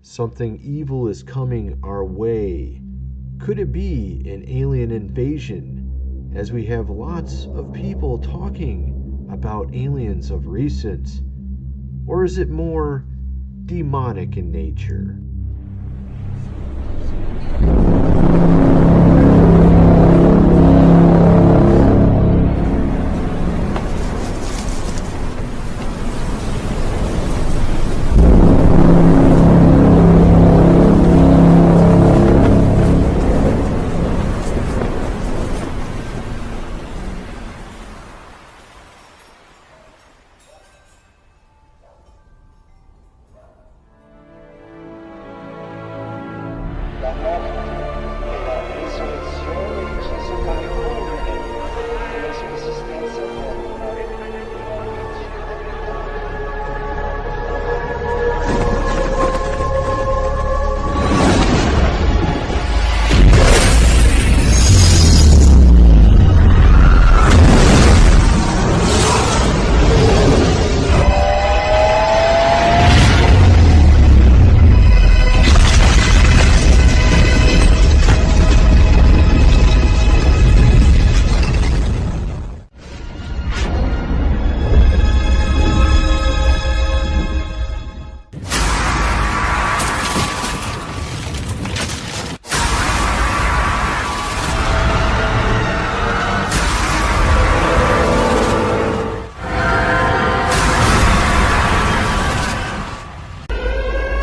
Something evil is coming our way. Could it be an alien invasion, as we have lots of people talking about aliens of recent? Or is it more demonic in nature?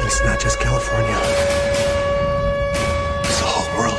It's not just California. It's the whole world.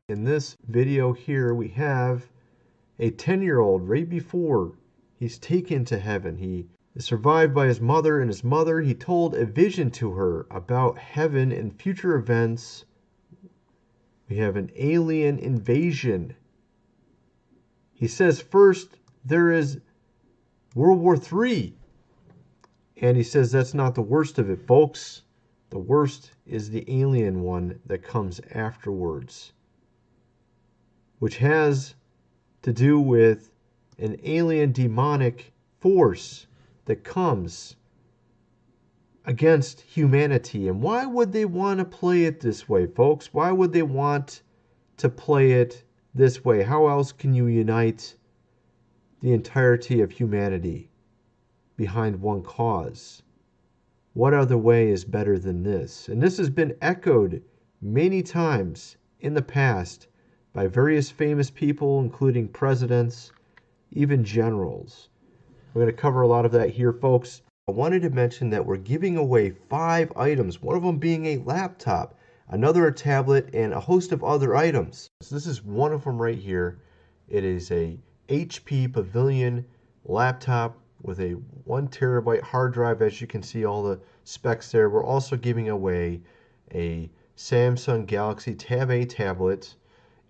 In this video here, we have a 10-year-old right before he's taken to heaven. He is survived by his mother, and his mother, he told a vision to her about heaven and future events. We have an alien invasion. He says first there is World War III. And he says that's not the worst of it, folks. The worst is the alien one that comes afterwards, which has to do with an alien demonic force that comes against humanity. And why would they want to play it this way, folks? Why would they want to play it this way? How else can you unite the entirety of humanity behind one cause? What other way is better than this? And this has been echoed many times in the past by various famous people, including presidents, even generals. We're going to cover a lot of that here, folks. I wanted to mention that we're giving away 5 items, one of them being a laptop, another a tablet, and a host of other items. So this is one of them right here. It is a HP Pavilion laptop with a 1 terabyte hard drive. As you can see, all the specs there. We're also giving away a Samsung Galaxy Tab A tablet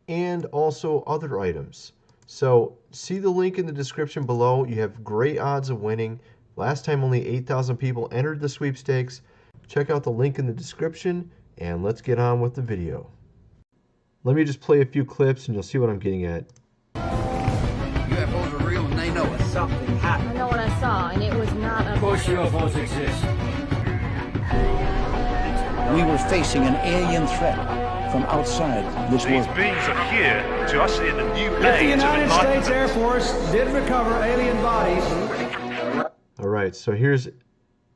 and also other items. So see the link in the description below. You have great odds of winning. Last time only 8,000 people entered the sweepstakes. Check out the link in the description, and let's get on with the video. Let me just play a few clips and you'll see what I'm getting at. UFOs are real and they know it. Something happened. I know what I saw, and it was not a... Of course UFOs exist. We were facing an alien threat from outside this These world. beings are here to usher in a new If the age of United States enlightenment. Air Force did recover alien bodies. All right, so here's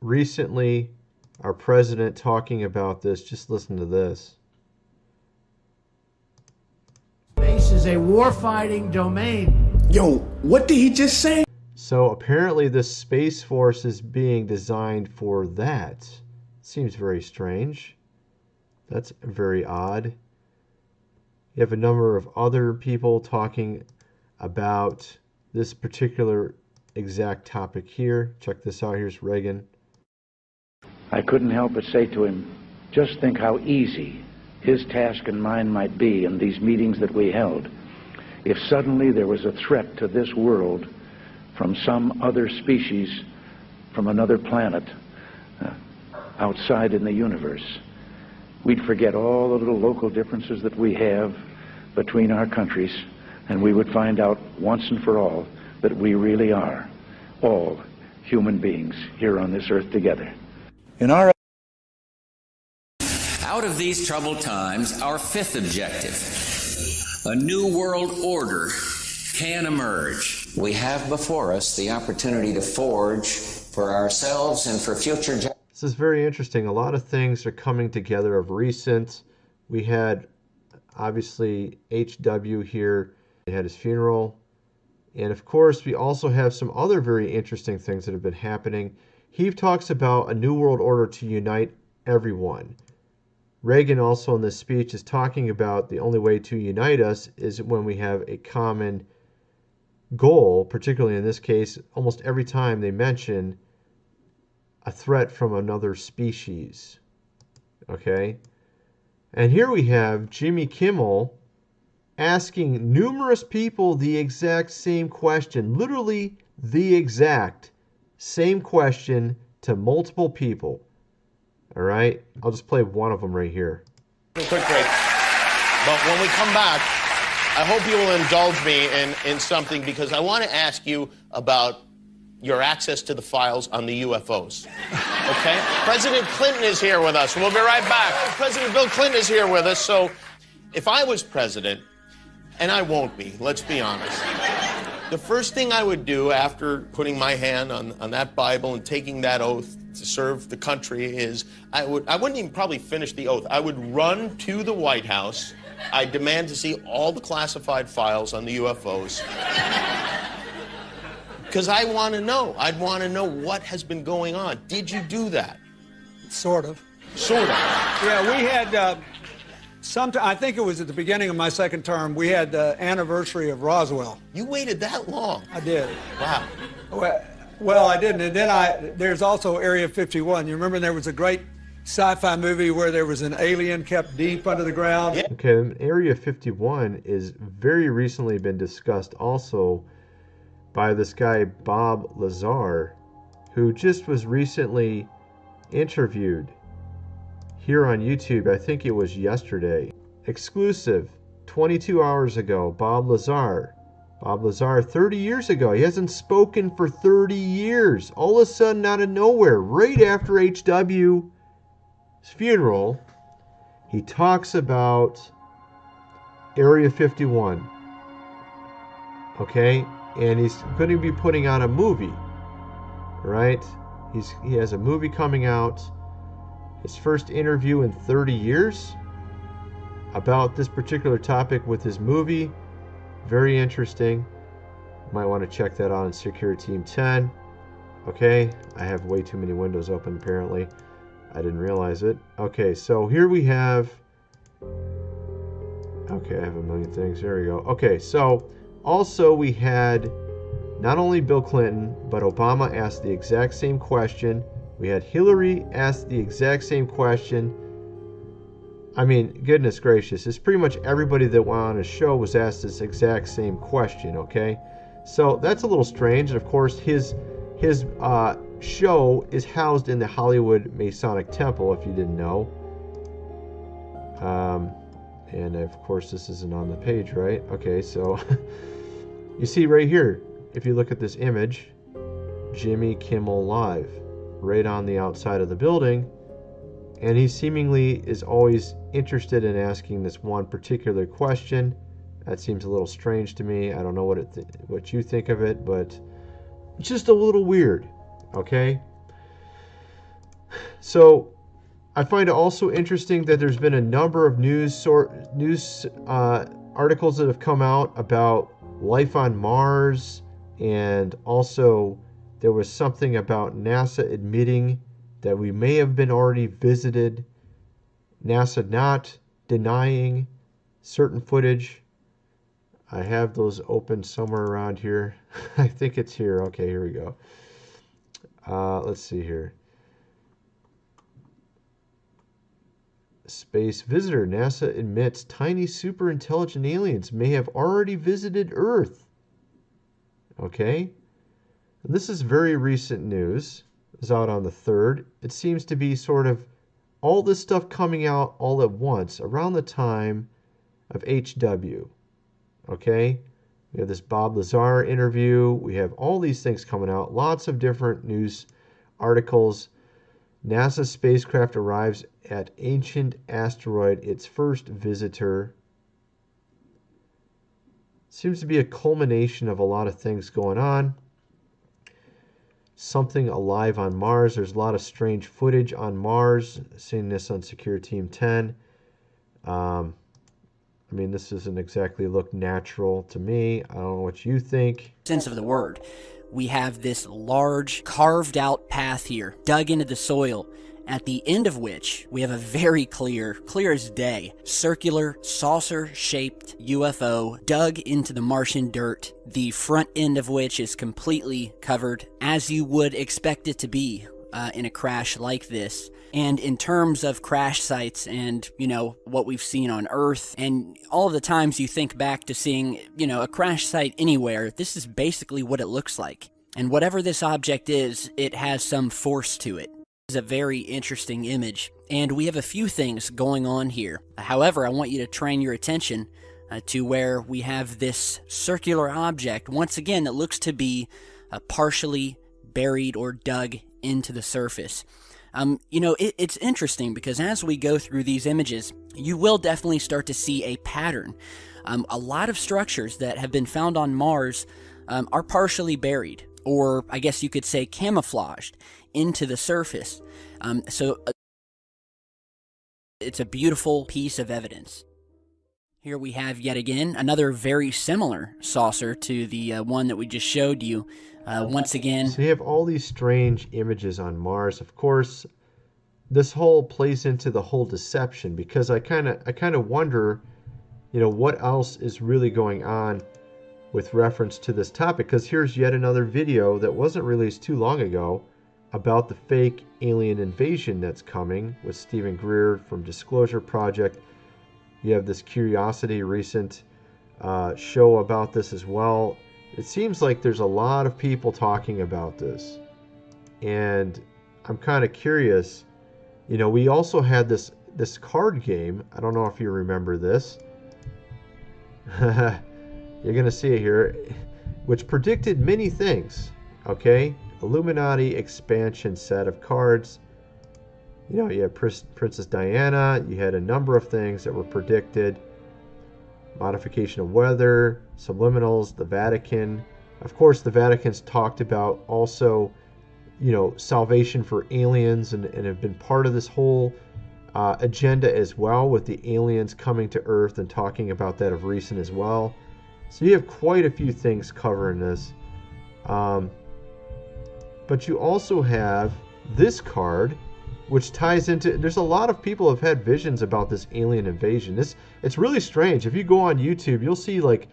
recently our president talking about this. Just listen to this. Space is a warfighting domain. Yo, what did he just say? So apparently the Space Force is being designed for that. Seems very strange. That's very odd. You have a number of other people talking about this particular exact topic here. Check this out. Here's Reagan. I couldn't help but say to him, just think how easy his task and mine might be in these meetings that we held if suddenly there was a threat to this world from some other species, from another planet, outside in the universe. We'd forget all the little local differences that we have between our countries, and we would find out once and for all that we really are all human beings here on this earth together. In our Out of these troubled times, our fifth objective, a new world order, can emerge. We have before us the opportunity to forge for ourselves and for future generations. This is very interesting. A lot of things are coming together of recent. We had, obviously, HW here. They had his funeral. And, of course, we also have some other very interesting things that have been happening. He talks about a new world order to unite everyone. Reagan also in this speech is talking about the only way to unite us is when we have a common goal, particularly in this case, almost every time they mention a threat from another species. Okay? And here we have Jimmy Kimmel asking numerous people the exact same question, literally the exact same question to multiple people. All right? I'll just play one of them right here. Quick break. But when we come back, I hope you will indulge me in something, because I want to ask you about your access to the files on the UFOs. Okay? President Clinton is here with us. We'll be right back. President Bill Clinton is here with us. So if I was president, and I won't be, let's be honest, the first thing I would do after putting my hand on that Bible and taking that oath to serve the country is I wouldn't even probably finish the oath. I would run to the White House. I demand to see all the classified files on the UFOs. Because I want to know. I'd want to know what has been going on. Did you do that? Sort of. Sort of. Yeah, we had, I think it was at the beginning of my second term, we had the anniversary of Roswell. You waited that long? I did. Wow. Well, I didn't. And then there's also Area 51. You remember there was a great sci-fi movie where there was an alien kept deep under the ground? Yeah. Okay, Area 51 is very recently been discussed also by this guy Bob Lazar, who just was recently interviewed here on YouTube. I think it was yesterday. Exclusive, 22 hours ago, Bob Lazar. Bob Lazar, 30 years ago. He hasn't spoken for 30 years. All of a sudden, out of nowhere, right after HW's funeral, he talks about Area 51. Okay? And he's going to be putting on a movie. Right? He has a movie coming out. His first interview in 30 years about this particular topic with his movie. Very interesting. Might want to check that out on Secure Team 10. Okay, I have way too many windows open apparently. I didn't realize it. Okay, so here we have... Okay, I have a million things. There we go. Okay, so also we had not only Bill Clinton, but Obama asked the exact same question. We had Hillary ask the exact same question. I mean, goodness gracious, it's pretty much everybody that went on his show was asked this exact same question, okay? So that's a little strange. And of course, his show is housed in the Hollywood Masonic Temple, if you didn't know. And of course, this isn't on the page, right? Okay, so you see right here, if you look at this image, Jimmy Kimmel Live, right on the outside of the building. And he seemingly is always interested in asking this one particular question. That seems a little strange to me. I don't know what you think of it, but it's just a little weird, okay? So I find it also interesting that there's been a number of news articles that have come out about life on Mars, and also there was something about NASA admitting that we may have been already visited, NASA not denying certain footage. I have those open somewhere around here. I think it's here. Okay, here we go. Let's see here. Space visitor. NASA admits tiny super intelligent aliens may have already visited Earth. Okay. And this is very recent news. It was out on the 3rd. It seems to be sort of all this stuff coming out all at once around the time of HW. Okay. We have this Bob Lazar interview. We have all these things coming out. Lots of different news articles. NASA spacecraft arrives at ancient asteroid, its first visitor. Seems to be a culmination of a lot of things going on. Something alive on Mars. There's a lot of strange footage on Mars. Seeing this on Secure Team 10. I mean, this doesn't exactly look natural to me. I don't know what you think. Sense of the word. We have this large carved out path here, dug into the soil, at the end of which we have a very clear as day, circular, saucer-shaped UFO dug into the Martian dirt, the front end of which is completely covered, as you would expect it to be in a crash like this. And in terms of crash sites and, you know, what we've seen on Earth, and all of the times you think back to seeing, you know, a crash site anywhere, this is basically what it looks like. And whatever this object is, it has some force to it. It's a very interesting image, and we have a few things going on here. However, I want you to train your attention to where we have this circular object, once again, that looks to be partially buried or dug into the surface. You know, it's interesting because as we go through these images, you will definitely start to see a pattern. A lot of structures that have been found on Mars are partially buried, or I guess you could say camouflaged into the surface. So it's a beautiful piece of evidence. Here we have yet again another very similar saucer to the one that we just showed you. Once again, so you have all these strange images on Mars. Of course, this whole plays into the whole deception, because I kind of wonder, you know, what else is really going on with reference to this topic. Because here's yet another video that wasn't released too long ago about the fake alien invasion that's coming with Stephen Greer from Disclosure Project. You have this Curiosity recent show about this as well. It seems like there's a lot of people talking about this, and I'm kind of curious. You know, we also had this card game. I don't know if you remember this. You're gonna see it here, which predicted many things. Okay, Illuminati expansion set of cards. You know, you had Princess Diana. You had a number of things that were predicted. Modification of weather, subliminals, the Vatican. Of course, the Vatican's talked about also, you know, salvation for aliens, and have been part of this whole agenda as well, with the aliens coming to Earth and talking about that of recent as well. So you have quite a few things covering this. But you also have this card, which ties into, there's a lot of people have had visions about this alien invasion. It's really strange. If you go on YouTube, you'll see like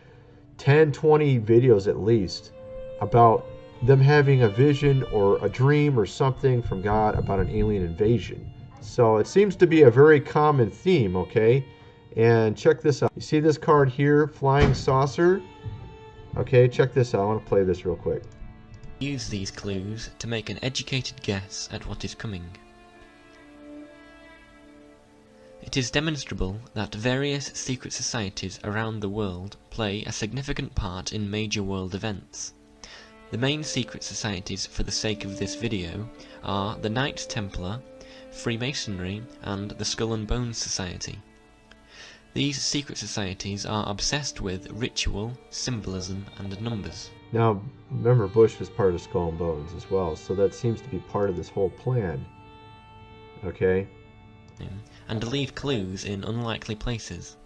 10, 20 videos at least about them having a vision or a dream or something from God about an alien invasion. So it seems to be a very common theme, okay? And check this out. You see this card here, Flying Saucer? Okay, check this out. I want to play this real quick. Use these clues to make an educated guess at what is coming. It is demonstrable that various secret societies around the world play a significant part in major world events. The main secret societies for the sake of this video are the Knights Templar, Freemasonry, and the Skull and Bones Society. These secret societies are obsessed with ritual, symbolism, and numbers. Now, remember, Bush was part of Skull and Bones as well, so that seems to be part of this whole plan. Okay? And leave clues in unlikely places.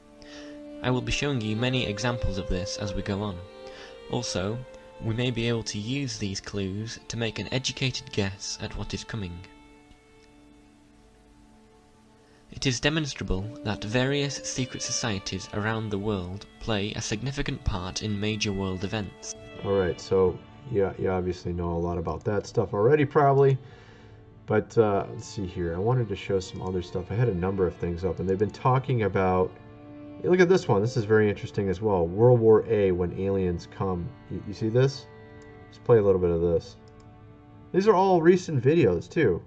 I will be showing you many examples of this as we go on. Also, we may be able to use these clues to make an educated guess at what is coming. It is demonstrable that various secret societies around the world play a significant part in major world events. Alright, so you obviously know a lot about that stuff already, probably. But let's see here. I wanted to show some other stuff. I had a number of things up, and they've been talking about... Look at this one. This is very interesting as well. World War A, when aliens come. You see this? Let's play a little bit of this. These are all recent videos, too.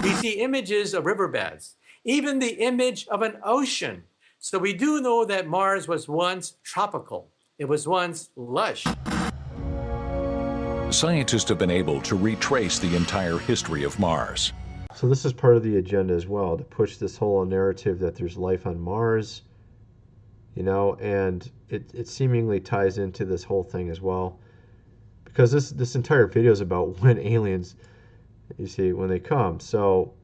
We see images of riverbeds, even the image of an ocean. So we do know that Mars was once tropical. It was once lush. Scientists have been able to retrace the entire history of Mars. So this is part of the agenda as well, to push this whole narrative that there's life on Mars, you know, and it seemingly ties into this whole thing as well. Because this entire video is about when aliens, you see, when they come. So,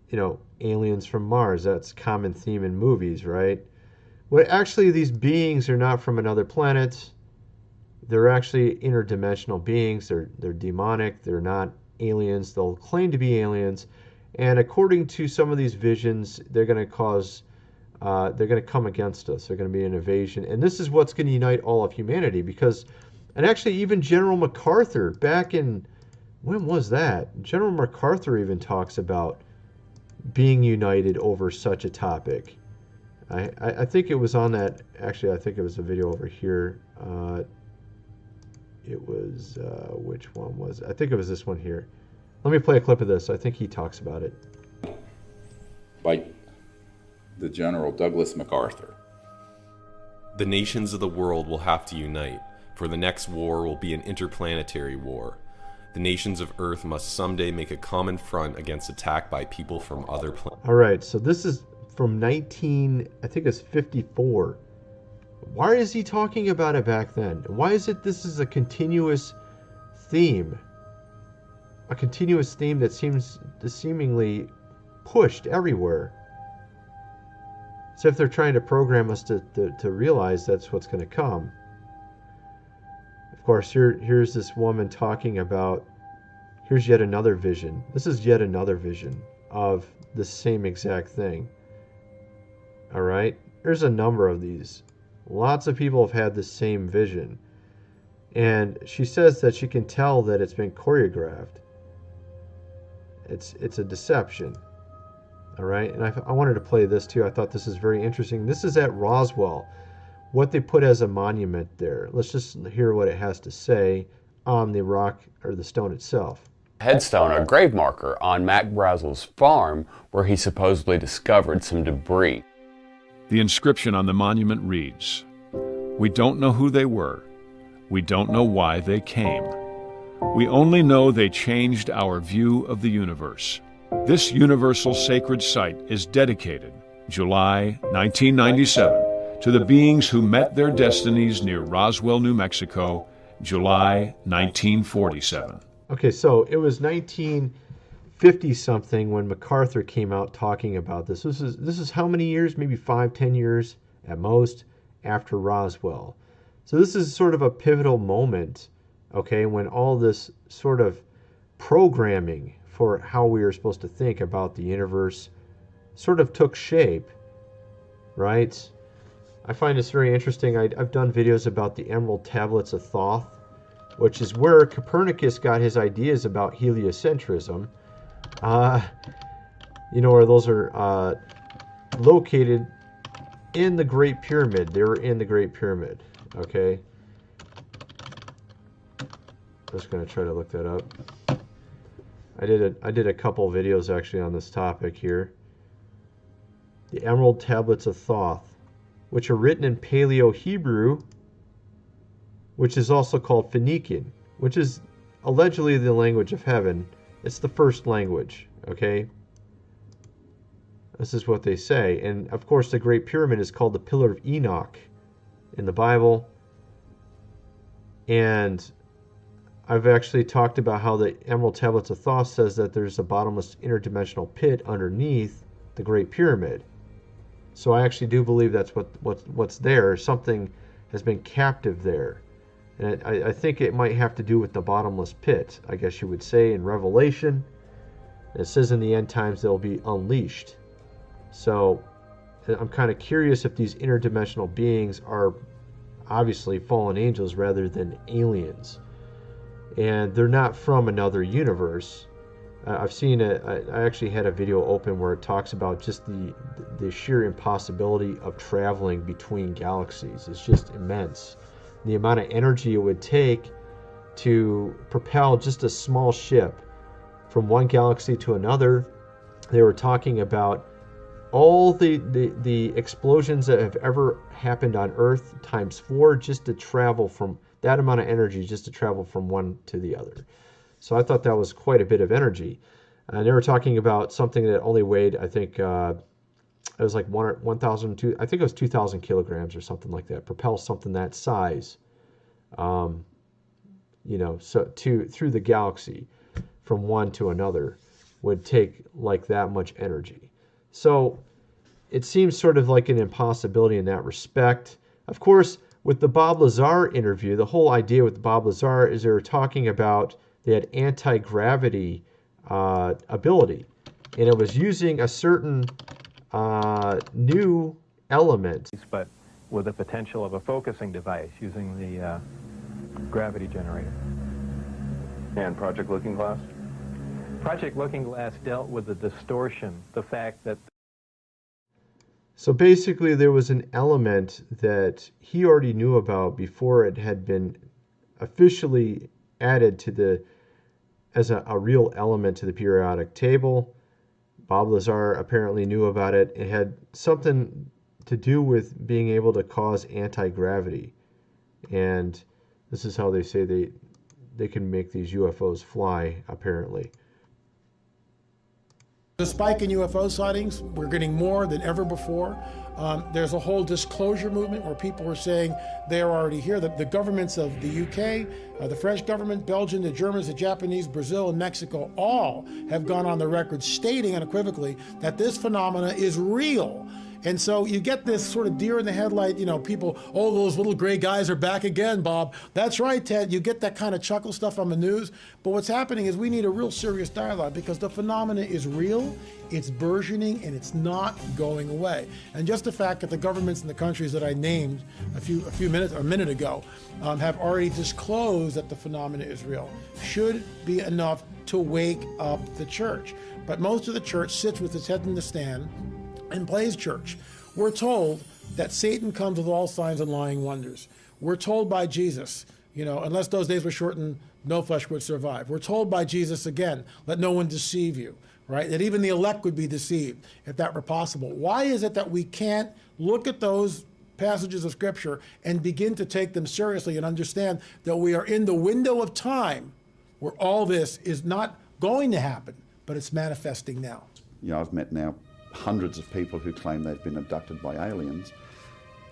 you know, aliens from Mars, that's a common theme in movies, right? Well, actually, these beings are not from another planet. They're actually interdimensional beings. They're demonic. They're not aliens. They'll claim to be aliens, and according to some of these visions, they're going to cause, they're going to come against us. They're going to be an invasion, and this is what's going to unite all of humanity. Because, and actually, even General MacArthur back in, when was that? General MacArthur even talks about being united over such a topic. I think it was on that. Actually, I think it was a video over here. It was, which one was it? I think it was this one here. Let me play a clip of this. I think he talks about it. By the General Douglas MacArthur. The nations of the world will have to unite, for the next war will be an interplanetary war. The nations of Earth must someday make a common front against attack by people from other planets. All right, so this is from I think it's 54. Why is he talking about it back then? Why is it this is a continuous theme? A continuous theme that seems seemingly pushed everywhere. So if they're trying to program us to realize that's what's going to come. Of course, here's this woman talking about, here's yet another vision. This is yet another vision of the same exact thing. All right? There's a number of these. Lots of people have had the same vision. And she says that she can tell that it's been choreographed. It's a deception. All right? And I wanted to play this too. I thought this is very interesting. This is at Roswell. What they put as a monument there. Let's just hear what it has to say on the rock or the stone itself. Headstone, a grave marker on Mac Brazel's farm where he supposedly discovered some debris. The inscription on the monument reads, "We don't know who they were. We don't know why they came. We only know they changed our view of the universe. This universal sacred site is dedicated, July 1997, to the beings who met their destinies near Roswell, New Mexico, July 1947. Okay, so it was 1950-something when MacArthur came out talking about this. This is how many years? Maybe 5-10 years at most after Roswell. So this is sort of a pivotal moment, okay, when all this sort of programming for how we were supposed to think about the universe sort of took shape, right? I find this very interesting. I've done videos about the Emerald Tablets of Thoth, which is where Copernicus got his ideas about heliocentrism. You know, where those are located in the Great Pyramid. They were in the Great Pyramid, okay? I'm just going to try to look that up. I did a couple videos actually on this topic here. The Emerald Tablets of Thoth, which are written in Paleo-Hebrew, which is also called Phoenician, which is allegedly the language of heaven. It's the first language, okay? This is what they say. And of course, the Great Pyramid is called the Pillar of Enoch in the Bible. And I've actually talked about how the Emerald Tablets of Thoth says that there's a bottomless interdimensional pit underneath the Great Pyramid. So I actually do believe that's what's there. Something has been captive there. And I think it might have to do with the bottomless pit, I guess you would say, in Revelation. It says in the end times they'll be unleashed. So I'm kind of curious if these interdimensional beings are obviously fallen angels rather than aliens. And they're not from another universe. I've seen I actually had a video open where it talks about just the sheer impossibility of traveling between galaxies. It's just immense. The amount of energy it would take to propel just a small ship from one galaxy to another. They were talking about all the explosions that have ever happened on Earth times 4 just to travel from that amount of energy just to travel from one to the other. So I thought that was quite a bit of energy. And they were talking about something that only weighed, I think, it was like 1,000, I think it was 2,000 kilograms or something like that. Propel something that size, you know, so through the galaxy from one to another would take like that much energy. So it seems sort of like an impossibility in that respect. Of course, with the Bob Lazar interview, the whole idea with Bob Lazar is they were talking about they had anti-gravity ability, and it was using a certain new element. But with the potential of a focusing device using the gravity generator. And Project Looking Glass? Project Looking Glass dealt with the distortion, the fact that... So basically there was an element that he already knew about before it had been officially added to as a real element to the periodic table. Bob Lazar apparently knew about it. It had something to do with being able to cause anti-gravity. And this is how they say they can make these UFOs fly, apparently. The spike in UFO sightings, we're getting more than ever before. There's a whole disclosure movement where people are saying they are already here. The governments of the UK, the French government, Belgium, the Germans, the Japanese, Brazil, and Mexico all have gone on the record stating unequivocally that this phenomena is real. And so you get this sort of deer in the headlight, you know, people, oh, those little gray guys are back again, Bob. That's right, Ted. You get that kind of chuckle stuff on the news. But what's happening is we need a real serious dialogue because the phenomena is real, it's burgeoning, and it's not going away. And just the fact that the governments in the countries that I named a minute ago have already disclosed that the phenomena is real should be enough to wake up the church. But most of the church sits with its head in the sand and plays church. We're told that Satan comes with all signs and lying wonders. We're told by Jesus, you know, unless those days were shortened, no flesh would survive. We're told by Jesus again, let no one deceive you, right? That even the elect would be deceived if that were possible. Why is it that we can't look at those passages of Scripture and begin to take them seriously and understand that we are in the window of time where all this is not going to happen, but it's manifesting now? You know, I've met now hundreds of people who claim they've been abducted by aliens.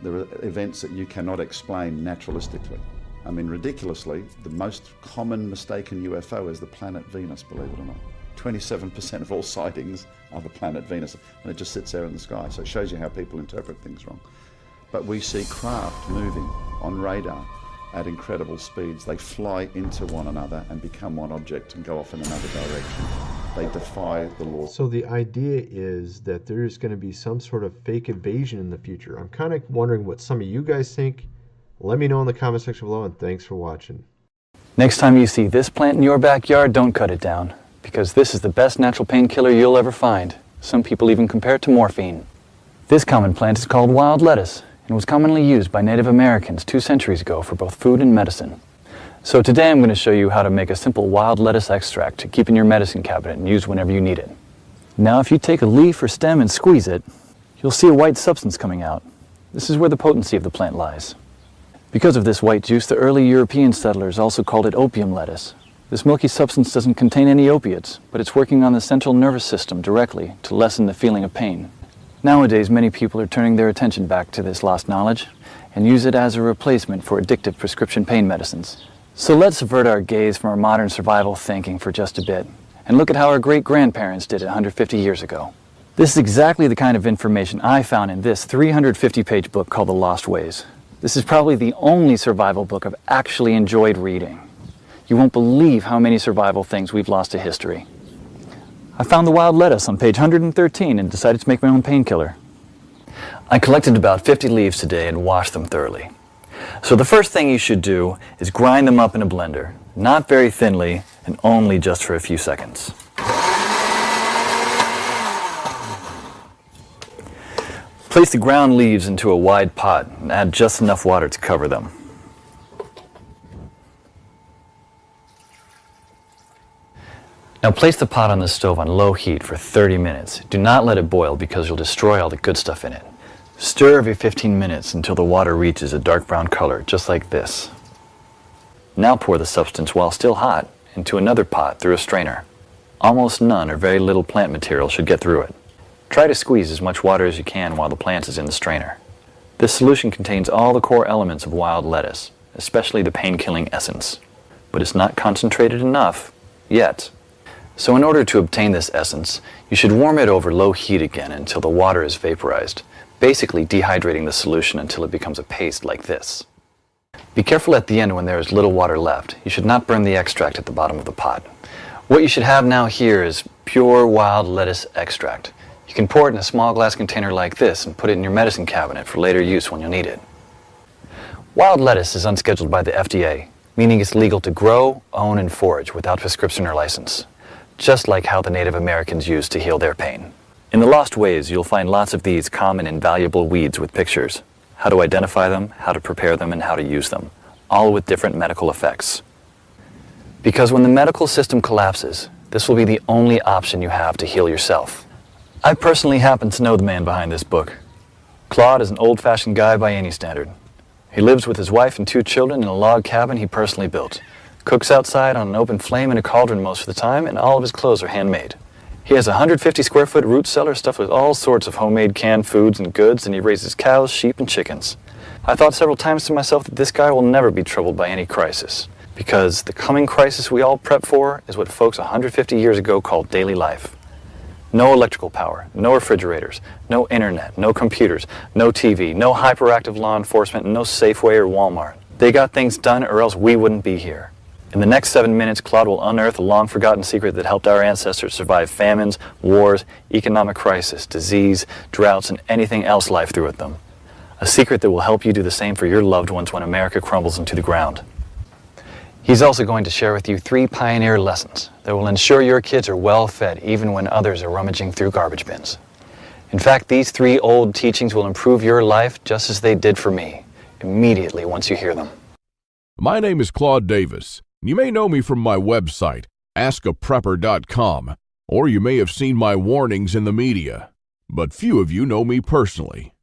There are events that you cannot explain naturalistically. I mean, ridiculously, the most common mistaken UFO is the planet Venus, believe it or not. 27% of all sightings are the planet Venus, and it just sits there in the sky. So it shows you how people interpret things wrong. But we see craft moving on radar at incredible speeds. They fly into one another and become one object and go off in another direction. They defy the law. So the idea is that there's going to be some sort of fake invasion in the future. I'm kind of wondering what some of you guys think. Let me know in the comment section below, and thanks for watching. Next time you see this plant in your backyard, don't cut it down, because this is the best natural painkiller you'll ever find. Some people even compare it to morphine. This common plant is called wild lettuce and was commonly used by Native Americans 2 centuries ago for both food and medicine. So today I'm going to show you how to make a simple wild lettuce extract to keep in your medicine cabinet and use whenever you need it. Now if you take a leaf or stem and squeeze it, you'll see a white substance coming out. This is where the potency of the plant lies. Because of this white juice, the early European settlers also called it opium lettuce. This milky substance doesn't contain any opiates, but it's working on the central nervous system directly to lessen the feeling of pain. Nowadays, many people are turning their attention back to this lost knowledge and use it as a replacement for addictive prescription pain medicines. So let's avert our gaze from our modern survival thinking for just a bit and look at how our great-grandparents did it 150 years ago. This is exactly the kind of information I found in this 350-page book called The Lost Ways. This is probably the only survival book I've actually enjoyed reading. You won't believe how many survival things we've lost to history. I found the wild lettuce on page 113 and decided to make my own painkiller. I collected about 50 leaves today and washed them thoroughly. So the first thing you should do is grind them up in a blender, not very thinly and only just for a few seconds. Place the ground leaves into a wide pot and add just enough water to cover them. Now place the pot on the stove on low heat for 30 minutes. Do not let it boil because you'll destroy all the good stuff in it. Stir every 15 minutes until the water reaches a dark brown color, just like this. Now pour the substance while still hot into another pot through a strainer. Almost none or very little plant material should get through it. Try to squeeze as much water as you can while the plant is in the strainer. This solution contains all the core elements of wild lettuce, especially the pain-killing essence. But it's not concentrated enough yet. So in order to obtain this essence, you should warm it over low heat again until the water is vaporized, basically dehydrating the solution until it becomes a paste like this. Be careful at the end when there is little water left. You should not burn the extract at the bottom of the pot. What you should have now here is pure wild lettuce extract. You can pour it in a small glass container like this and put it in your medicine cabinet for later use when you'll need it. Wild lettuce is unscheduled by the FDA, meaning it's legal to grow, own, and forage without prescription or license, just like how the Native Americans used to heal their pain. In The Lost Ways, you'll find lots of these common and valuable weeds with pictures, how to identify them, how to prepare them, and how to use them, all with different medical effects. Because when the medical system collapses, this will be the only option you have to heal yourself. I personally happen to know the man behind this book. Claude is an old-fashioned guy by any standard. He lives with his wife and 2 children in a log cabin he personally built. Cooks outside on an open flame in a cauldron most of the time, and all of his clothes are handmade. He has a 150-square-foot root cellar stuffed with all sorts of homemade canned foods and goods, and he raises cows, sheep, and chickens. I thought several times to myself that this guy will never be troubled by any crisis, because the coming crisis we all prep for is what folks 150 years ago called daily life. No electrical power, no refrigerators, no internet, no computers, no TV, no hyperactive law enforcement, and no Safeway or Walmart. They got things done or else we wouldn't be here. In the next 7 minutes, Claude will unearth a long-forgotten secret that helped our ancestors survive famines, wars, economic crisis, disease, droughts, and anything else life threw at them. A secret that will help you do the same for your loved ones when America crumbles into the ground. He's also going to share with you 3 pioneer lessons that will ensure your kids are well fed even when others are rummaging through garbage bins. In fact, these 3 old teachings will improve your life just as they did for me, immediately once you hear them. My name is Claude Davis. You may know me from my website, askaprepper.com, or you may have seen my warnings in the media, but few of you know me personally.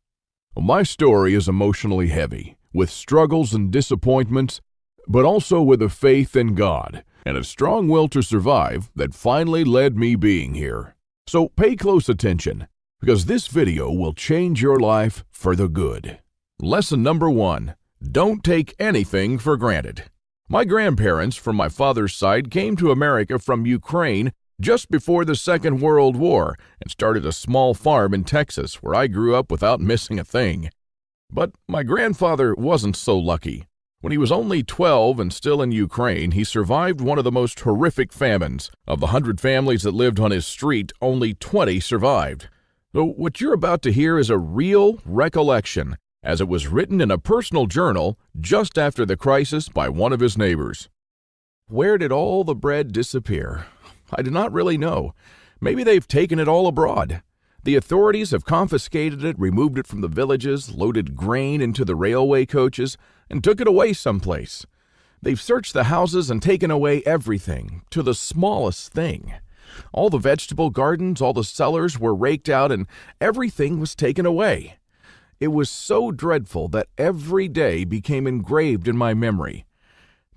My story is emotionally heavy, with struggles and disappointments, but also with a faith in God and a strong will to survive that finally led me being here. So pay close attention, because this video will change your life for the good. Lesson number 1, don't take anything for granted. My grandparents from my father's side came to America from Ukraine just before the Second World War and started a small farm in Texas where I grew up without missing a thing. But my grandfather wasn't so lucky. When he was only 12 and still in Ukraine, he survived one of the most horrific famines. Of the 100 families that lived on his street, only 20 survived. So what you're about to hear is a real recollection, as it was written in a personal journal just after the crisis by one of his neighbors. Where did all the bread disappear? I do not really know. Maybe they've taken it all abroad. The authorities have confiscated it, removed it from the villages, loaded grain into the railway coaches, and took it away someplace. They've searched the houses and taken away everything, to the smallest thing. All the vegetable gardens, all the cellars were raked out, and everything was taken away. It was so dreadful that every day became engraved in my memory.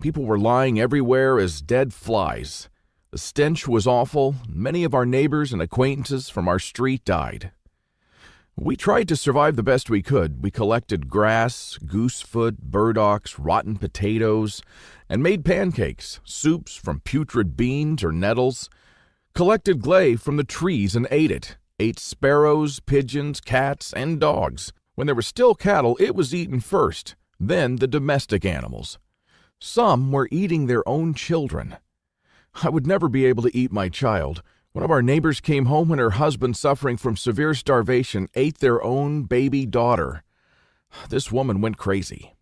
People were lying everywhere as dead flies. The stench was awful. Many of our neighbors and acquaintances from our street died. We tried to survive the best we could. We collected grass, goosefoot, burdocks, rotten potatoes, and made pancakes, soups from putrid beans or nettles, collected clay from the trees and ate it, ate sparrows, pigeons, cats, and dogs. When there were still cattle, it was eaten first, then the domestic animals. Some were eating their own children. I would never be able to eat my child. One of our neighbors came home when her husband, suffering from severe starvation, ate their own baby daughter. This woman went crazy.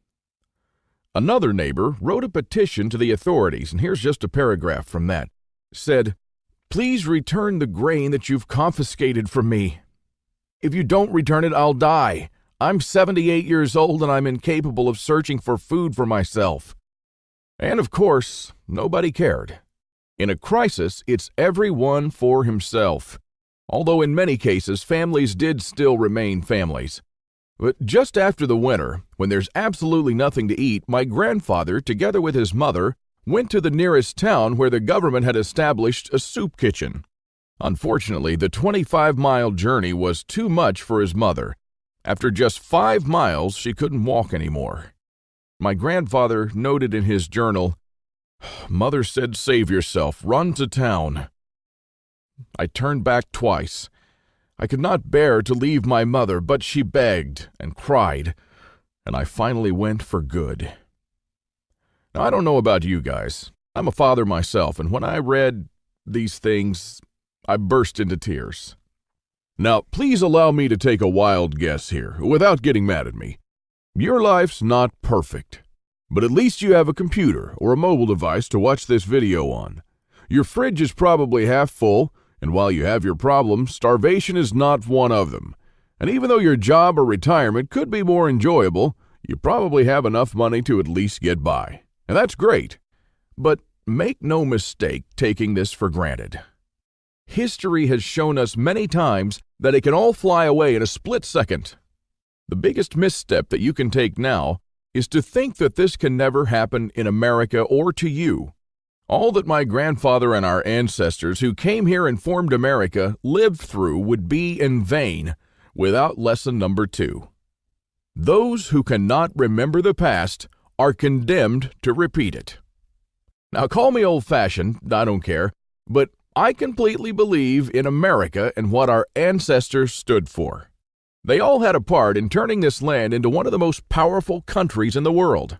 Another neighbor wrote a petition to the authorities, and here's just a paragraph from that. It said, "Please return the grain that you've confiscated from me. If you don't return it, I'll die. I'm 78 years old and I'm incapable of searching for food for myself." And of course, nobody cared. In a crisis, it's everyone for himself. Although in many cases, families did still remain families. But just after the winter, when there's absolutely nothing to eat, my grandfather, together with his mother, went to the nearest town where the government had established a soup kitchen. Unfortunately, the 25-mile journey was too much for his mother. After just 5 miles, she couldn't walk anymore. My grandfather noted in his journal, "Mother said, save yourself, run to town." I turned back twice. I could not bear to leave my mother, but she begged and cried, and I finally went for good. Now, I don't know about you guys. I'm a father myself, and when I read these things, I burst into tears. Now, please allow me to take a wild guess here, without getting mad at me. Your life's not perfect, but at least you have a computer or a mobile device to watch this video on. Your fridge is probably half full, and while you have your problems, starvation is not one of them. And even though your job or retirement could be more enjoyable, you probably have enough money to at least get by. And that's great. But make no mistake taking this for granted. History has shown us many times that it can all fly away in a split second. The biggest misstep that you can take now is to think that this can never happen in America or to you. All that my grandfather and our ancestors who came here and formed America lived through would be in vain without lesson number 2. Those who cannot remember the past are condemned to repeat it. Now, call me old-fashioned, I don't care, but I completely believe in America and what our ancestors stood for. They all had a part in turning this land into one of the most powerful countries in the world.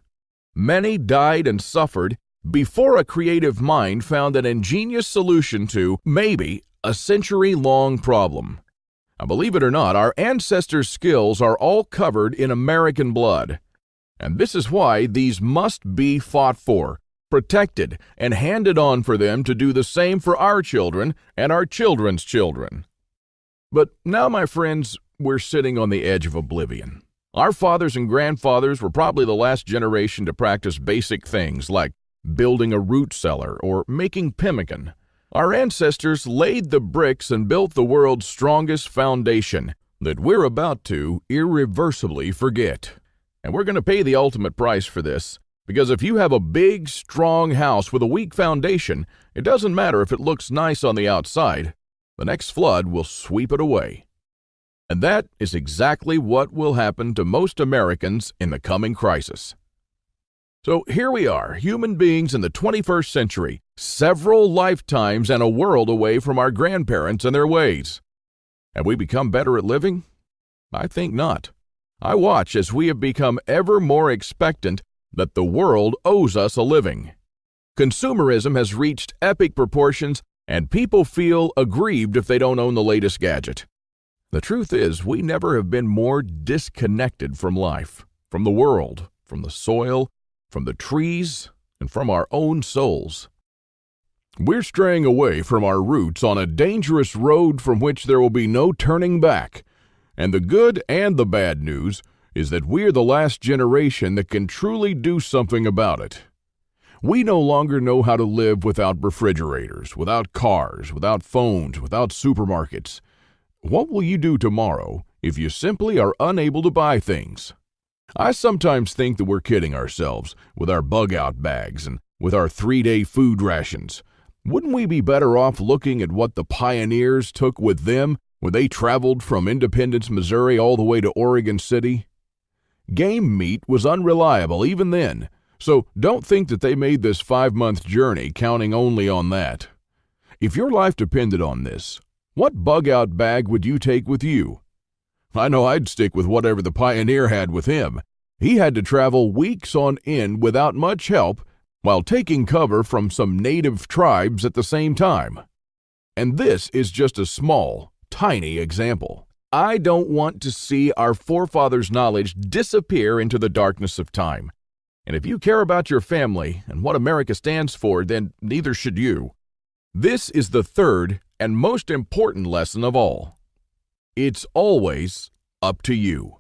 Many died and suffered before a creative mind found an ingenious solution to, maybe, a century-long problem. Now, believe it or not, our ancestors' skills are all covered in American blood. And this is why these must be fought for, protected, and handed on for them to do the same for our children and our children's children. But now, my friends, we're sitting on the edge of oblivion. Our fathers and grandfathers were probably the last generation to practice basic things like building a root cellar or making pemmican. Our ancestors laid the bricks and built the world's strongest foundation that we're about to irreversibly forget. And we're going to pay the ultimate price for this, because if you have a big, strong house with a weak foundation, it doesn't matter if it looks nice on the outside. The next flood will sweep it away. And that is exactly what will happen to most Americans in the coming crisis. So here we are, human beings in the 21st century, several lifetimes and a world away from our grandparents and their ways. Have we become better at living? I think not. I watch as we have become ever more expectant that the world owes us a living. Consumerism has reached epic proportions, and people feel aggrieved if they don't own the latest gadget. The truth is, we never have been more disconnected from life, from the world, from the soil, from the trees, and from our own souls. We're straying away from our roots on a dangerous road from which there will be no turning back. And the good and the bad news is that we're the last generation that can truly do something about it. We no longer know how to live without refrigerators, without cars, without phones, without supermarkets. What will you do tomorrow if you simply are unable to buy things? I sometimes think that we're kidding ourselves with our bug-out bags and with our 3-day food rations. Wouldn't we be better off looking at what the pioneers took with them when they traveled from Independence, Missouri all the way to Oregon City? Game meat was unreliable even then, so don't think that they made this 5-month journey counting only on that. If your life depended on this, what bug-out bag would you take with you? I know I'd stick with whatever the pioneer had with him. He had to travel weeks on end without much help while taking cover from some native tribes at the same time. And this is just a small, tiny example. I don't want to see our forefathers' knowledge disappear into the darkness of time. And if you care about your family and what America stands for, then neither should you. This is the third and most important lesson of all. It's always up to you.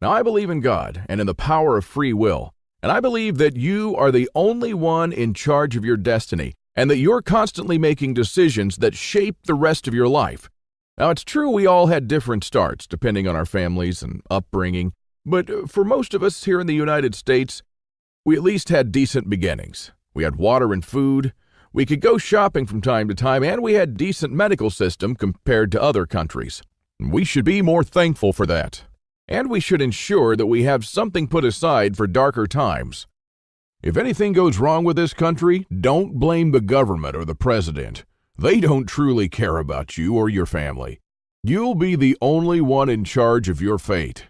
Now, I believe in God and in the power of free will, and I believe that you are the only one in charge of your destiny, and that you're constantly making decisions that shape the rest of your life. Now, it's true we all had different starts, depending on our families and upbringing, but for most of us here in the United States, we at least had decent beginnings. We had water and food, we could go shopping from time to time, and we had a decent medical system compared to other countries. We should be more thankful for that. And we should ensure that we have something put aside for darker times. If anything goes wrong with this country, don't blame the government or the president. They don't truly care about you or your family. You'll be the only one in charge of your fate.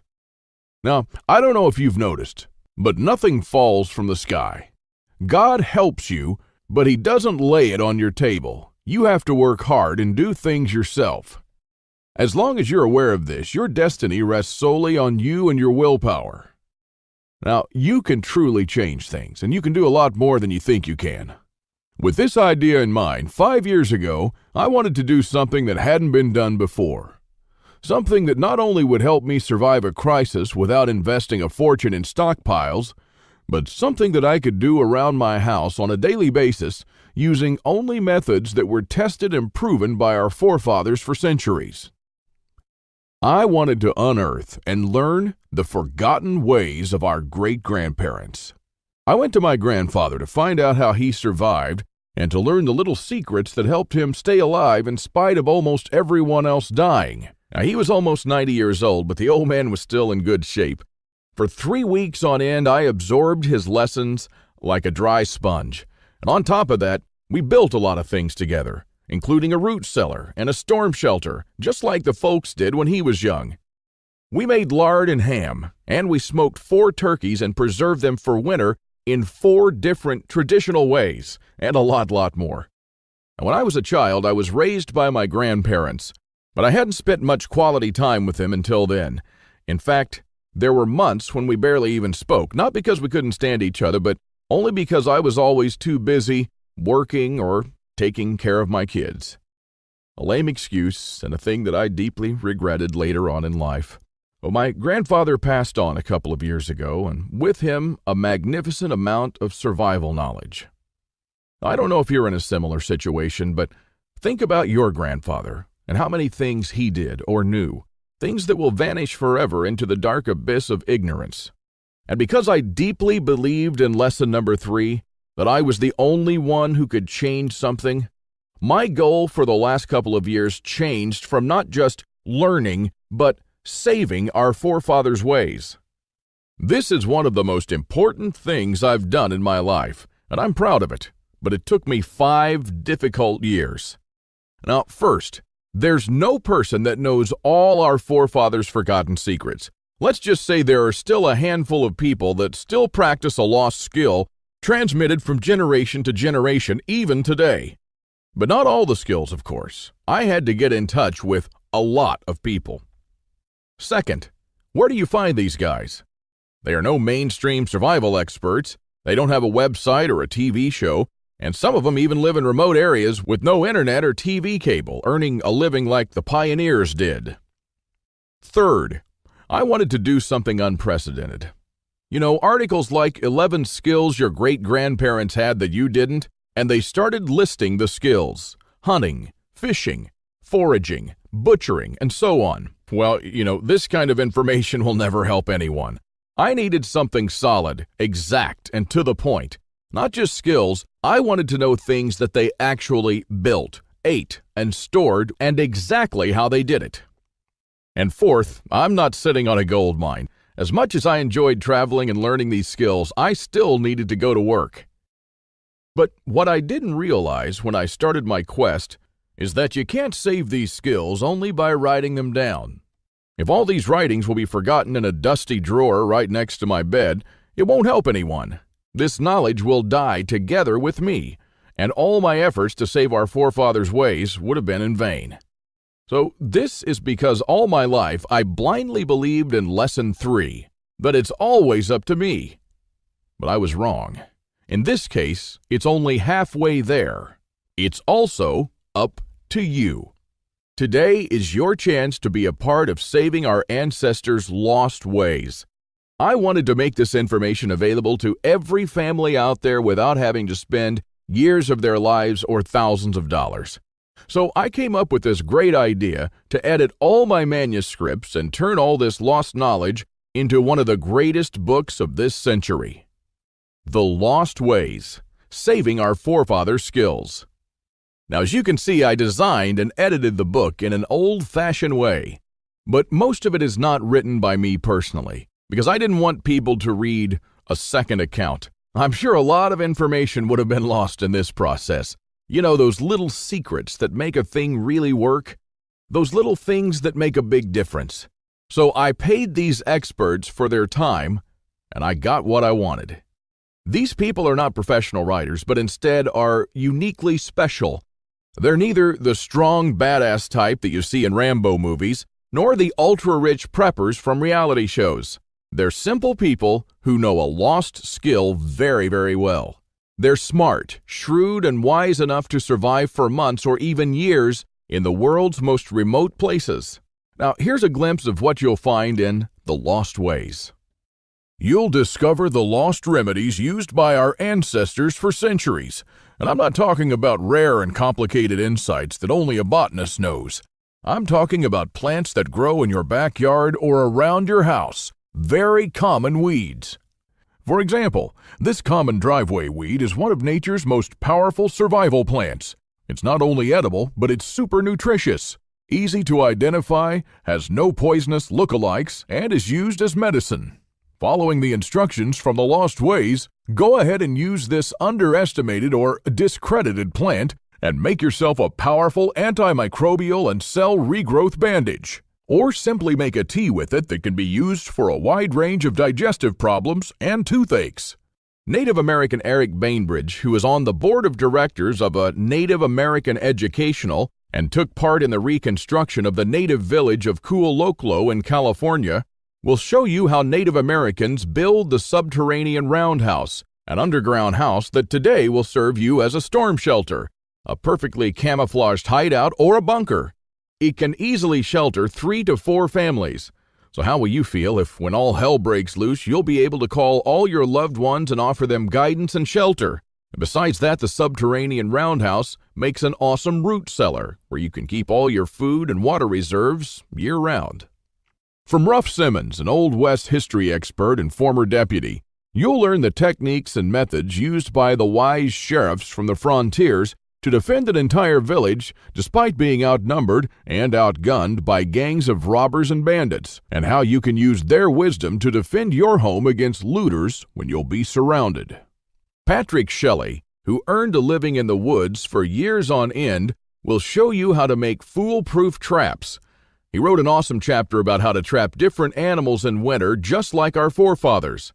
Now, I don't know if you've noticed, but nothing falls from the sky. God helps you, but He doesn't lay it on your table. You have to work hard and do things yourself. As long as you're aware of this, your destiny rests solely on you and your willpower. Now, you can truly change things, and you can do a lot more than you think you can. With this idea in mind, 5 years ago, I wanted to do something that hadn't been done before. Something that not only would help me survive a crisis without investing a fortune in stockpiles, but something that I could do around my house on a daily basis using only methods that were tested and proven by our forefathers for centuries. I wanted to unearth and learn the forgotten ways of our great-grandparents. I went to my grandfather to find out how he survived and to learn the little secrets that helped him stay alive in spite of almost everyone else dying. Now, he was almost 90 years old, but the old man was still in good shape. For 3 weeks on end, I absorbed his lessons like a dry sponge. And on top of that, we built a lot of things together, including a root cellar and a storm shelter, just like the folks did when he was young. We made lard and ham, and we smoked 4 turkeys and preserved them for winter in 4 different traditional ways, and a lot more. And when I was a child, I was raised by my grandparents, but I hadn't spent much quality time with them until then. In fact, there were months when we barely even spoke, not because we couldn't stand each other, but only because I was always too busy working or taking care of my kids. A lame excuse and a thing that I deeply regretted later on in life. Well, my grandfather passed on a couple of years ago, and with him, a magnificent amount of survival knowledge. I don't know if you're in a similar situation, but think about your grandfather and how many things he did or knew, things that will vanish forever into the dark abyss of ignorance. And because I deeply believed in lesson number 3, that I was the only one who could change something, my goal for the last couple of years changed from not just learning, but saving our forefathers' ways. This is one of the most important things I've done in my life, and I'm proud of it, but it took me 5 difficult years. Now, first, there's no person that knows all our forefathers' forgotten secrets. Let's just say there are still a handful of people that still practice a lost skill transmitted from generation to generation, even today. But not all the skills, of course. I had to get in touch with a lot of people. Second, where do you find these guys? They are no mainstream survival experts. They don't have a website or a TV show, and some of them even live in remote areas with no internet or TV cable, earning a living like the pioneers did. Third, I wanted to do something unprecedented. You know, articles like 11 skills your great-grandparents had that you didn't, and they started listing the skills: hunting, fishing, foraging, butchering, and so on. Well, you know, this kind of information will never help anyone. I needed something solid, exact, and to the point. Not just skills, I wanted to know things that they actually built, ate, and stored, and exactly how they did it. And fourth, I'm not sitting on a gold mine. As much as I enjoyed traveling and learning these skills, I still needed to go to work. But what I didn't realize when I started my quest is that you can't save these skills only by writing them down. If all these writings will be forgotten in a dusty drawer right next to my bed, it won't help anyone. This knowledge will die together with me, and all my efforts to save our forefathers' ways would have been in vain. So this is because all my life I blindly believed in Lesson 3, that it's always up to me. But I was wrong. In this case, it's only halfway there. It's also up to you. Today is your chance to be a part of saving our ancestors' lost ways. I wanted to make this information available to every family out there without having to spend years of their lives or thousands of dollars. So I came up with this great idea to edit all my manuscripts and turn all this lost knowledge into one of the greatest books of this century. The Lost Ways, Saving Our Forefathers' Skills. Now, as you can see, I designed and edited the book in an old-fashioned way, but most of it is not written by me personally, because I didn't want people to read a second account. I'm sure a lot of information would have been lost in this process. You know, those little secrets that make a thing really work? Those little things that make a big difference. So I paid these experts for their time, and I got what I wanted. These people are not professional writers, but instead are uniquely special. They're neither the strong, badass type that you see in Rambo movies, nor the ultra-rich preppers from reality shows. They're simple people who know a lost skill very, very well. They're smart, shrewd, and wise enough to survive for months or even years in the world's most remote places. Now, here's a glimpse of what you'll find in The Lost Ways. You'll discover the lost remedies used by our ancestors for centuries. And I'm not talking about rare and complicated insights that only a botanist knows. I'm talking about plants that grow in your backyard or around your house. Very common weeds. For example, this common driveway weed is one of nature's most powerful survival plants. It's not only edible, but it's super nutritious, easy to identify, has no poisonous lookalikes, and is used as medicine. Following the instructions from The Lost Ways, go ahead and use this underestimated or discredited plant and make yourself a powerful antimicrobial and cell regrowth bandage. Or simply make a tea with it that can be used for a wide range of digestive problems and toothaches. Native American Eric Bainbridge, who is on the board of directors of a Native American Educational and took part in the reconstruction of the native village of Kualoklo in California, will show you how Native Americans build the subterranean roundhouse, an underground house that today will serve you as a storm shelter, a perfectly camouflaged hideout, or a bunker. It can easily shelter 3 to 4 families. So how will you feel if, when all hell breaks loose, you'll be able to call all your loved ones and offer them guidance and shelter? And besides that, the subterranean roundhouse makes an awesome root cellar where you can keep all your food and water reserves year-round. From Ruff Simmons, an Old West history expert and former deputy, you'll learn the techniques and methods used by the wise sheriffs from the frontiers to defend an entire village despite being outnumbered and outgunned by gangs of robbers and bandits, and how you can use their wisdom to defend your home against looters when you'll be surrounded. Patrick Shelley, who earned a living in the woods for years on end, will show you how to make foolproof traps. He wrote an awesome chapter about how to trap different animals in winter just like our forefathers.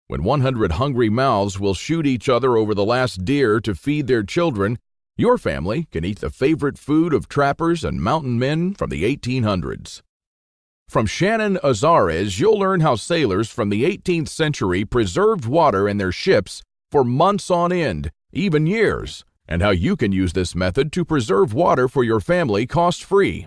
When 100 hungry mouths will shoot each other over the last deer to feed their children, your family can eat the favorite food of trappers and mountain men from the 1800s. From Shannon Azares, you'll learn how sailors from the 18th century preserved water in their ships for months on end, even years, and how you can use this method to preserve water for your family cost-free.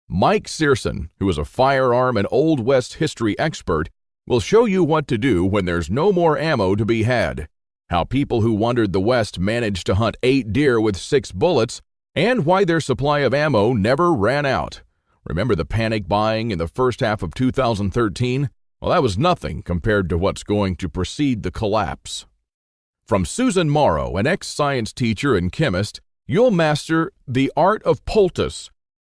Mike Searson, who is a firearm and Old West history expert, We'll show you what to do when there's no more ammo to be had, how people who wandered the West managed to hunt 8 deer with 6 bullets, and why their supply of ammo never ran out. Remember the panic buying in the first half of 2013? Well, that was nothing compared to what's going to precede the collapse. From Susan Morrow, an ex-science teacher and chemist, you'll master the art of poultice.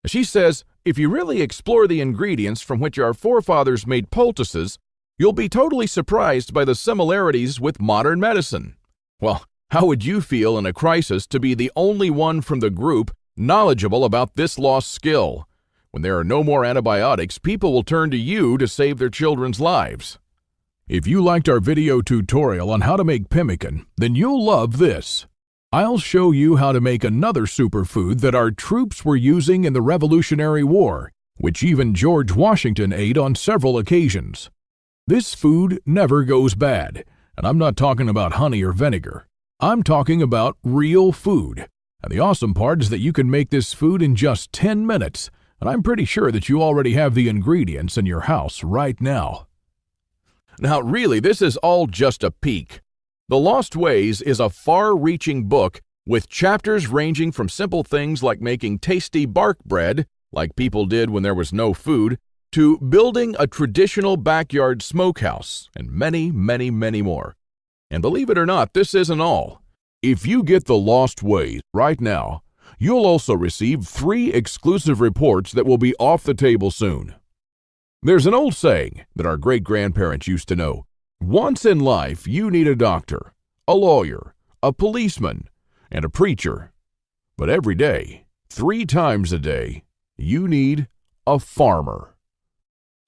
She says, if you really explore the ingredients from which our forefathers made poultices, you'll be totally surprised by the similarities with modern medicine. Well, how would you feel in a crisis to be the only one from the group knowledgeable about this lost skill? When there are no more antibiotics, people will turn to you to save their children's lives. If you liked our video tutorial on how to make pemmican, then you'll love this. I'll show you how to make another superfood that our troops were using in the Revolutionary War, which even George Washington ate on several occasions. This food never goes bad, and I'm not talking about honey or vinegar. I'm talking about real food. And the awesome part is that you can make this food in just 10 minutes, and I'm pretty sure that you already have the ingredients in your house right now. Now, really, this is all just a peek. The Lost Ways is a far-reaching book with chapters ranging from simple things like making tasty bark bread, like people did when there was no food, to building a traditional backyard smokehouse, and many, many, many more. And believe it or not, this isn't all. If you get The Lost Ways right now, you'll also receive 3 exclusive reports that will be off the table soon. There's an old saying that our great-grandparents used to know. Once in life, you need a doctor, a lawyer, a policeman, and a preacher. But every day, 3 times a day, you need a farmer.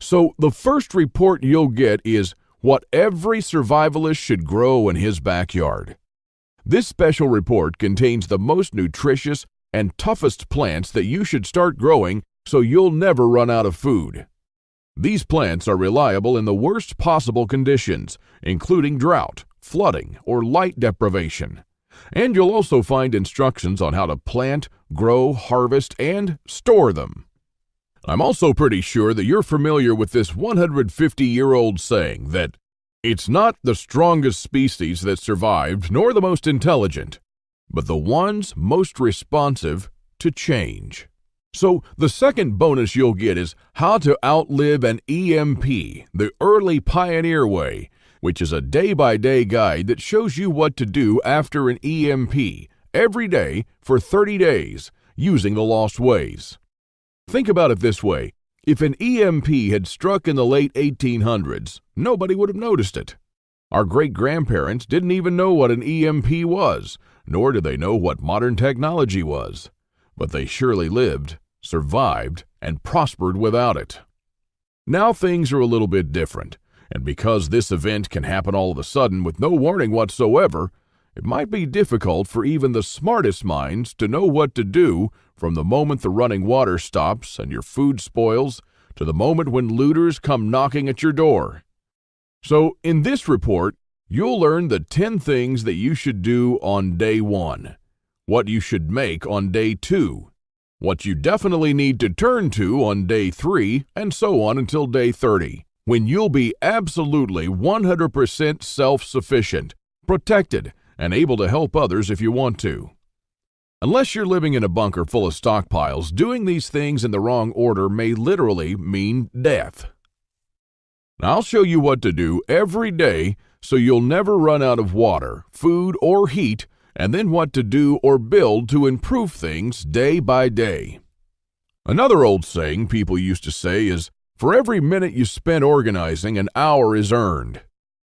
So the first report you'll get is what every survivalist should grow in his backyard. This special report contains the most nutritious and toughest plants that you should start growing so you'll never run out of food. These plants are reliable in the worst possible conditions, including drought, flooding, or light deprivation. And you'll also find instructions on how to plant, grow, harvest, and store them. I'm also pretty sure that you're familiar with this 150-year-old saying that it's not the strongest species that survived nor the most intelligent, but the ones most responsive to change. So the second bonus you'll get is how to outlive an EMP, the early pioneer way, which is a day-by-day guide that shows you what to do after an EMP every day for 30 days using the Lost Ways. Think about it this way. If an EMP had struck in the late 1800s, nobody would have noticed it. Our great-grandparents didn't even know what an EMP was, nor did they know what modern technology was. But they surely lived, survived, and prospered without it. Now things are a little bit different, and because this event can happen all of a sudden with no warning whatsoever, it might be difficult for even the smartest minds to know what to do from the moment the running water stops and your food spoils to the moment when looters come knocking at your door. So in this report, you'll learn the 10 things that you should do on day 1, what you should make on day 2, what you definitely need to turn to on day 3, and so on until day 30, when you'll be absolutely 100% self-sufficient, protected, and able to help others if you want to. Unless you're living in a bunker full of stockpiles, doing these things in the wrong order may literally mean death. Now, I'll show you what to do every day so you'll never run out of water, food, or heat, and then what to do or build to improve things day by day. Another old saying people used to say is, for every minute you spend organizing, an hour is earned.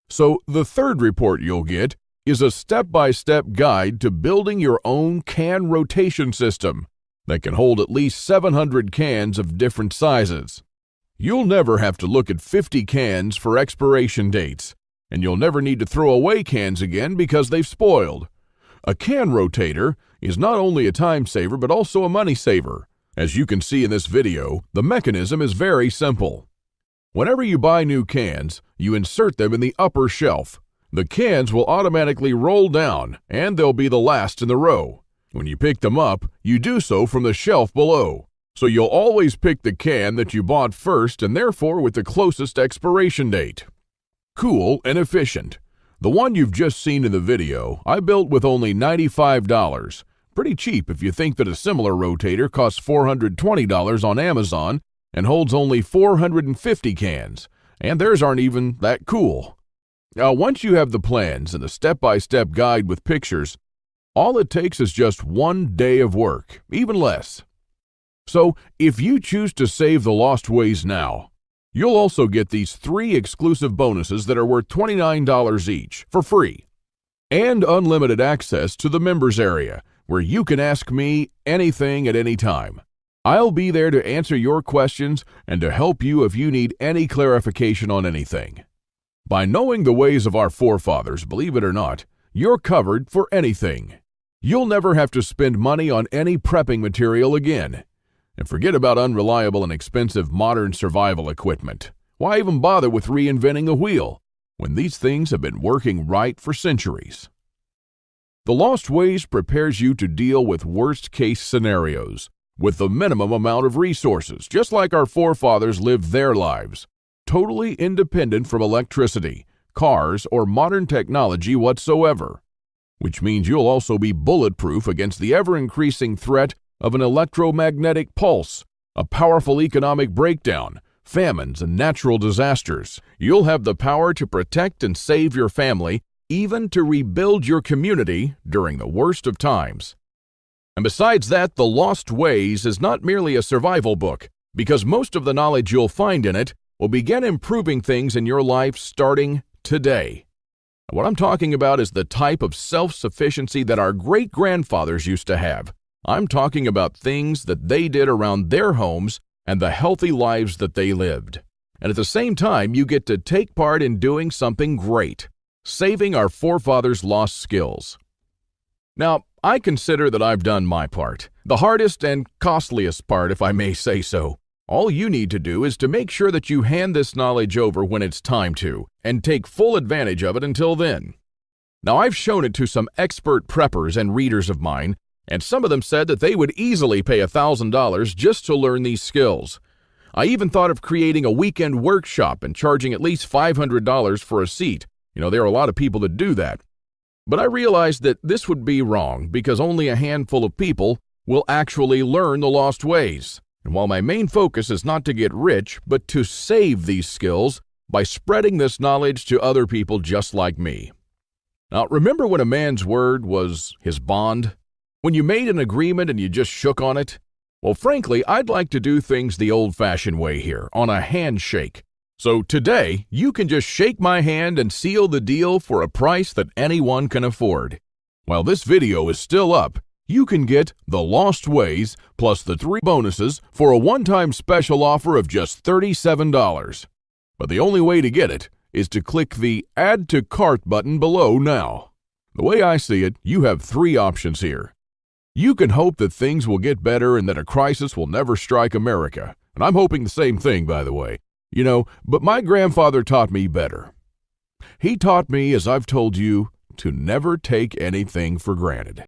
So the third report you'll get is a step-by-step guide to building your own can rotation system that can hold at least 700 cans of different sizes. You'll never have to look at 50 cans for expiration dates, and you'll never need to throw away cans again because they've spoiled. A can rotator is not only a time saver but also a money saver. As you can see in this video, the mechanism is very simple. Whenever you buy new cans, you insert them in the upper shelf. The cans will automatically roll down, and they'll be the last in the row. When you pick them up, you do so from the shelf below. So you'll always pick the can that you bought first and therefore with the closest expiration date. cool, and efficient. The one you've just seen in the video, I built with only $95. Pretty cheap if you think that a similar rotator costs $420 on Amazon and holds only 450 cans, and theirs aren't even that cool. Now, once you have the plans and the step-by-step guide with pictures, all it takes is just 1 day of work, even less. So, if you choose to save the Lost Ways now, you'll also get these 3 exclusive bonuses that are worth $29 each for free, and unlimited access to the members area, where you can ask me anything at any time. I'll be there to answer your questions and to help you if you need any clarification on anything. By knowing the ways of our forefathers, believe it or not, you're covered for anything. You'll never have to spend money on any prepping material again. And forget about unreliable and expensive modern survival equipment. Why even bother with reinventing the wheel when these things have been working right for centuries? The Lost Ways prepares you to deal with worst-case scenarios with the minimum amount of resources, just like our forefathers lived their lives, totally independent from electricity, cars, or modern technology whatsoever, which means you'll also be bulletproof against the ever-increasing threat of an electromagnetic pulse, a powerful economic breakdown, famines, and natural disasters. You'll have the power to protect and save your family, even to rebuild your community during the worst of times. And besides that, The Lost Ways is not merely a survival book, because most of the knowledge you'll find in it will begin improving things in your life starting today. What I'm talking about is the type of self-sufficiency that our great-grandfathers used to have. I'm talking about things that they did around their homes and the healthy lives that they lived. And at the same time, you get to take part in doing something great, saving our forefathers' lost skills. Now, I consider that I've done my part, the hardest and costliest part, if I may say so. All you need to do is to make sure that you hand this knowledge over when it's time to, and take full advantage of it until then. Now, I've shown it to some expert preppers and readers of mine, and some of them said that they would easily pay $1,000 just to learn these skills. I even thought of creating a weekend workshop and charging at least $500 for a seat. There are a lot of people that do that. But I realized that this would be wrong because only a handful of people will actually learn the Lost Ways. And while my main focus is not to get rich, but to save these skills by spreading this knowledge to other people just like me. Now, remember when a man's word was his bond? When you made an agreement and you just shook on it? Well, frankly, I'd like to do things the old-fashioned way here, on a handshake. So today, you can just shake my hand and seal the deal for a price that anyone can afford. While this video is still up, you can get The Lost Ways plus the 3 bonuses for a one-time special offer of just $37. But the only way to get it is to click the Add to Cart button below now. The way I see it, you have 3 options here. You can hope that things will get better and that a crisis will never strike America. And I'm hoping the same thing, by the way. But my grandfather taught me better. He taught me, as I've told you, to never take anything for granted.